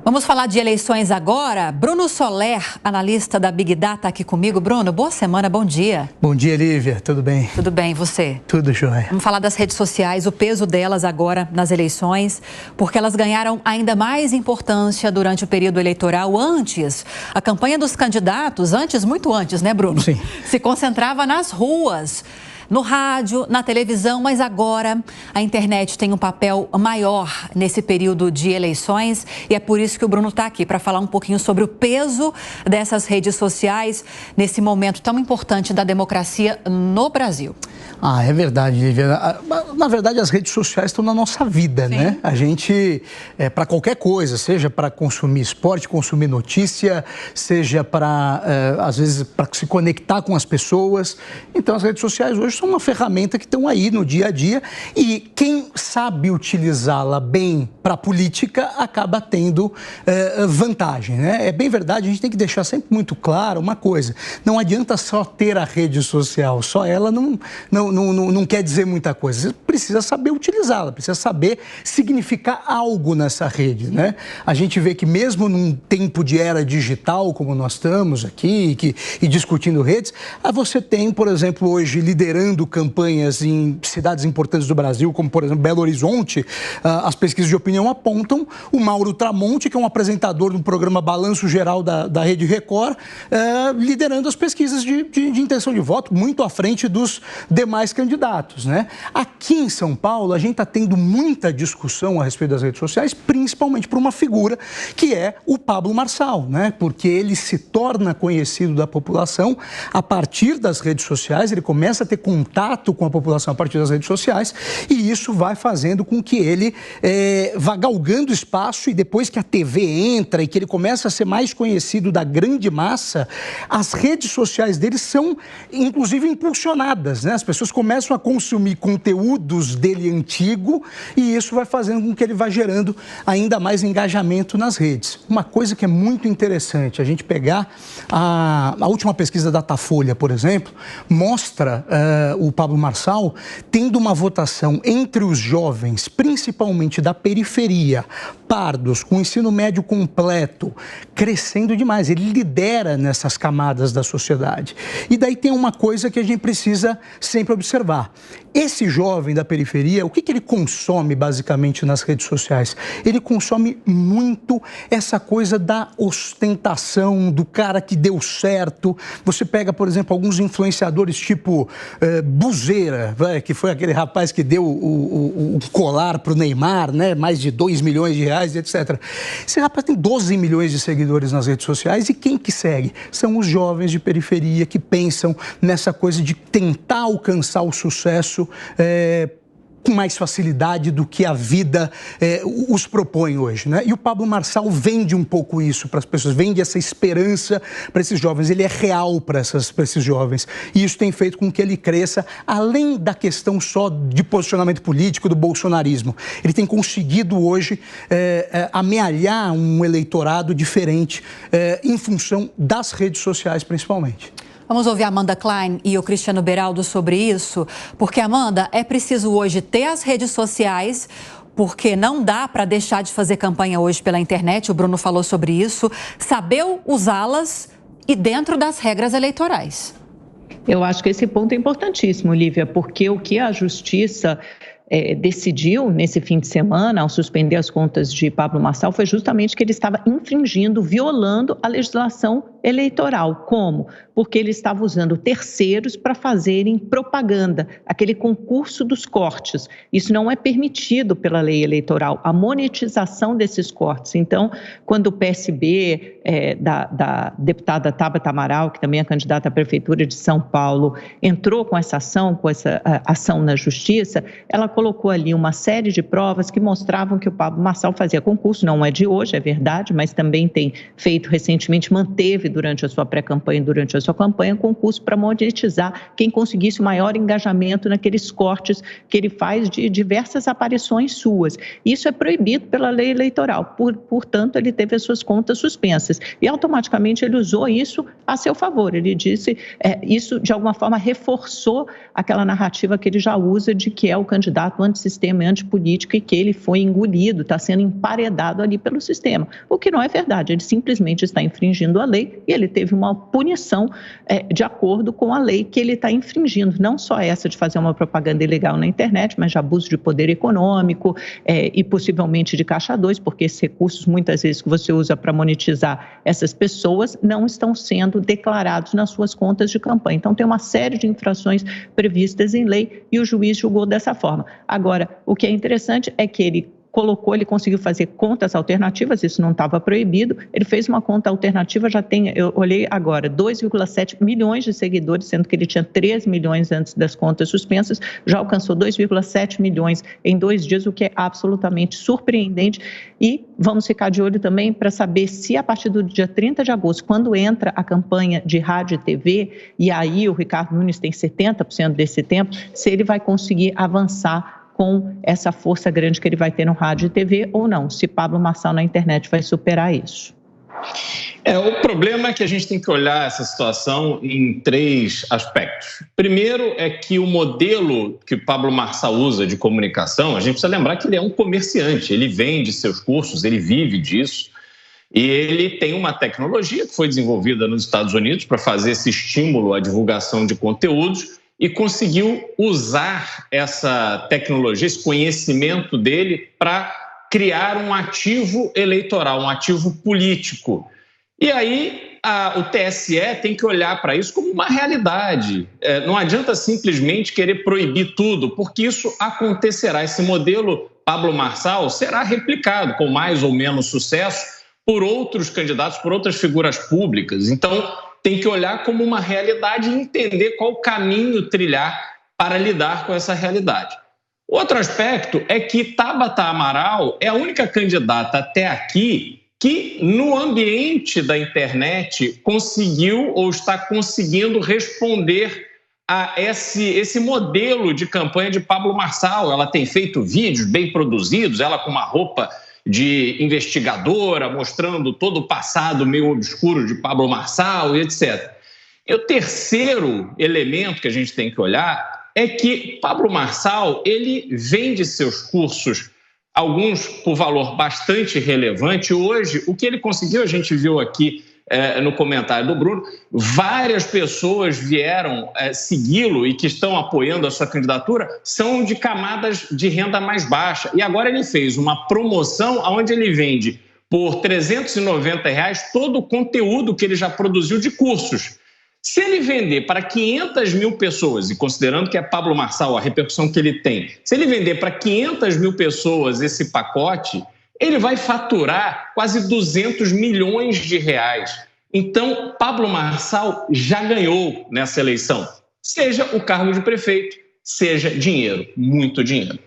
Vamos falar de eleições agora. Bruno Soler, analista da Big Data, aqui comigo. Bruno, boa semana, bom dia. Bom dia, Lívia. Tudo bem? Tudo bem, e você? Tudo jóia. Vamos falar das redes sociais, o peso delas agora nas eleições, porque elas ganharam ainda mais importância durante o período eleitoral. Antes, a campanha dos candidatos, muito antes, né, Bruno? Sim. Se concentrava nas ruas, no rádio, na televisão, mas agora a internet tem um papel maior nesse período de eleições e é por isso que o Bruno está aqui, para falar um pouquinho sobre o peso dessas redes sociais nesse momento tão importante da democracia no Brasil. É verdade, Lívia. Na verdade, as redes sociais estão na nossa vida, Sim. né? A gente, para qualquer coisa, seja para consumir esporte, consumir notícia, seja para, às vezes, para se conectar com as pessoas. Então, as redes sociais hoje são uma ferramenta que estão aí no dia a dia e quem sabe utilizá-la bem para a política acaba tendo vantagem, né? É bem verdade, a gente tem que deixar sempre muito claro uma coisa: não adianta só ter a rede social, só ela não quer dizer muita coisa. Você precisa saber utilizá-la, precisa saber significar algo nessa rede, né? A gente vê que mesmo num tempo de era digital, como nós estamos aqui e discutindo redes, você tem, por exemplo, hoje liderando campanhas em cidades importantes do Brasil, como, por exemplo, Belo Horizonte. As pesquisas de opinião apontam o Mauro Tramonte, que é um apresentador do programa Balanço Geral da Rede Record, liderando as pesquisas de intenção de voto, muito à frente dos demais candidatos, né? Aqui em São Paulo, a gente está tendo muita discussão a respeito das redes sociais, principalmente por uma figura que é o Pablo Marçal, né? Porque ele se torna conhecido da população a partir das redes sociais, ele começa a ter contato com a população a partir das redes sociais e isso vai fazendo com que ele vá galgando espaço, e depois que a TV entra e que ele começa a ser mais conhecido da grande massa, as redes sociais dele são, inclusive, impulsionadas, né? As pessoas começam a consumir conteúdos dele antigo e isso vai fazendo com que ele vá gerando ainda mais engajamento nas redes. Uma coisa que é muito interessante, a gente pegar a última pesquisa da Datafolha, por exemplo, mostra o Pablo Marçal tendo uma votação entre os jovens, principalmente da periferia, pardos, com ensino médio completo, crescendo demais. Ele lidera nessas camadas da sociedade. E daí tem uma coisa que a gente precisa sempre observar. Esse jovem da periferia, o que ele consome basicamente nas redes sociais? Ele consome muito essa coisa da ostentação, do cara que deu certo. Você pega, por exemplo, alguns influenciadores tipo Buzeira, que foi aquele rapaz que deu o colar para o Neymar, né? Mais de 2 milhões de reais, etc. Esse rapaz tem 12 milhões de seguidores nas redes sociais e quem que segue? São os jovens de periferia que pensam nessa coisa de tentar alcançar o sucesso com mais facilidade do que a vida os propõe hoje, né? E o Pablo Marçal vende um pouco isso para as pessoas, vende essa esperança para esses jovens, ele é real para esses jovens. E isso tem feito com que ele cresça, além da questão só de posicionamento político, do bolsonarismo. Ele tem conseguido hoje amealhar um eleitorado diferente em função das redes sociais, principalmente. Vamos ouvir a Amanda Klein e o Cristiano Beraldo sobre isso, porque, Amanda, é preciso hoje ter as redes sociais, porque não dá para deixar de fazer campanha hoje pela internet, o Bruno falou sobre isso, saber usá-las e dentro das regras eleitorais. Eu acho que esse ponto é importantíssimo, Lívia, porque o que a Justiça decidiu nesse fim de semana, ao suspender as contas de Pablo Marçal, foi justamente que ele estava infringindo, violando a legislação eleitoral. Como? Porque ele estava usando terceiros para fazerem propaganda, aquele concurso dos cortes. Isso não é permitido pela lei eleitoral, a monetização desses cortes. Então, quando o PSB da deputada Tabata Amaral, que também é candidata à Prefeitura de São Paulo, entrou com essa ação na Justiça, ela colocou ali uma série de provas que mostravam que o Pablo Marçal fazia concurso, não é de hoje, é verdade, mas também tem feito recentemente, manteve durante a sua pré-campanha e durante a sua campanha concurso para monetizar quem conseguisse o maior engajamento naqueles cortes que ele faz de diversas aparições suas. Isso é proibido pela lei eleitoral, portanto, ele teve as suas contas suspensas. E automaticamente ele usou isso a seu favor. Ele disse, isso de alguma forma reforçou aquela narrativa que ele já usa de que é o candidato antissistema e antipolítico e que ele foi engolido, está sendo emparedado ali pelo sistema. O que não é verdade, ele simplesmente está infringindo a lei e ele teve uma punição de acordo com a lei que ele está infringindo. Não só essa de fazer uma propaganda ilegal na internet, mas de abuso de poder econômico e possivelmente de caixa 2, porque esses recursos muitas vezes que você usa para monetizar essas pessoas não estão sendo declarados nas suas contas de campanha. Então tem uma série de infrações previstas em lei e o juiz julgou dessa forma. Agora, o que é interessante é que ele conseguiu fazer contas alternativas, isso não estava proibido, ele fez uma conta alternativa, já tem, eu olhei agora, 2,7 milhões de seguidores, sendo que ele tinha 3 milhões antes das contas suspensas, já alcançou 2,7 milhões em 2 dias, o que é absolutamente surpreendente. E vamos ficar de olho também para saber se a partir do dia 30 de agosto, quando entra a campanha de rádio e TV, e aí o Ricardo Nunes tem 70% desse tempo, se ele vai conseguir avançar com essa força grande que ele vai ter no rádio e TV ou não, se Pablo Marçal na internet vai superar isso. O problema é que a gente tem que olhar essa situação em 3 aspectos. Primeiro é que o modelo que Pablo Marçal usa de comunicação, a gente precisa lembrar que ele é um comerciante, ele vende seus cursos, ele vive disso, e ele tem uma tecnologia que foi desenvolvida nos Estados Unidos para fazer esse estímulo à divulgação de conteúdos, e conseguiu usar essa tecnologia, esse conhecimento dele para criar um ativo eleitoral, um ativo político. E aí o TSE tem que olhar para isso como uma realidade. Não adianta simplesmente querer proibir tudo, porque isso acontecerá. Esse modelo Pablo Marçal será replicado com mais ou menos sucesso por outros candidatos, por outras figuras públicas. Então, tem que olhar como uma realidade e entender qual caminho trilhar para lidar com essa realidade. Outro aspecto é que Tabata Amaral é a única candidata até aqui que, no ambiente da internet, conseguiu ou está conseguindo responder a esse modelo de campanha de Pablo Marçal. Ela tem feito vídeos bem produzidos, ela com uma roupa de investigadora, mostrando todo o passado meio obscuro de Pablo Marçal e etc. E o terceiro elemento que a gente tem que olhar é que Pablo Marçal, ele vende seus cursos, alguns por valor bastante relevante. Hoje, o que ele conseguiu, a gente viu aqui no comentário do Bruno, várias pessoas vieram segui-lo e que estão apoiando a sua candidatura são de camadas de renda mais baixa. E agora ele fez uma promoção onde ele vende por R$390 todo o conteúdo que ele já produziu de cursos. Se ele vender para 500 mil pessoas, e considerando que é Pablo Marçal, a repercussão que ele tem, se ele vender para 500 mil pessoas esse pacote, ele vai faturar quase 200 milhões de reais. Então, Pablo Marçal já ganhou nessa eleição, seja o cargo de prefeito, seja dinheiro, muito dinheiro.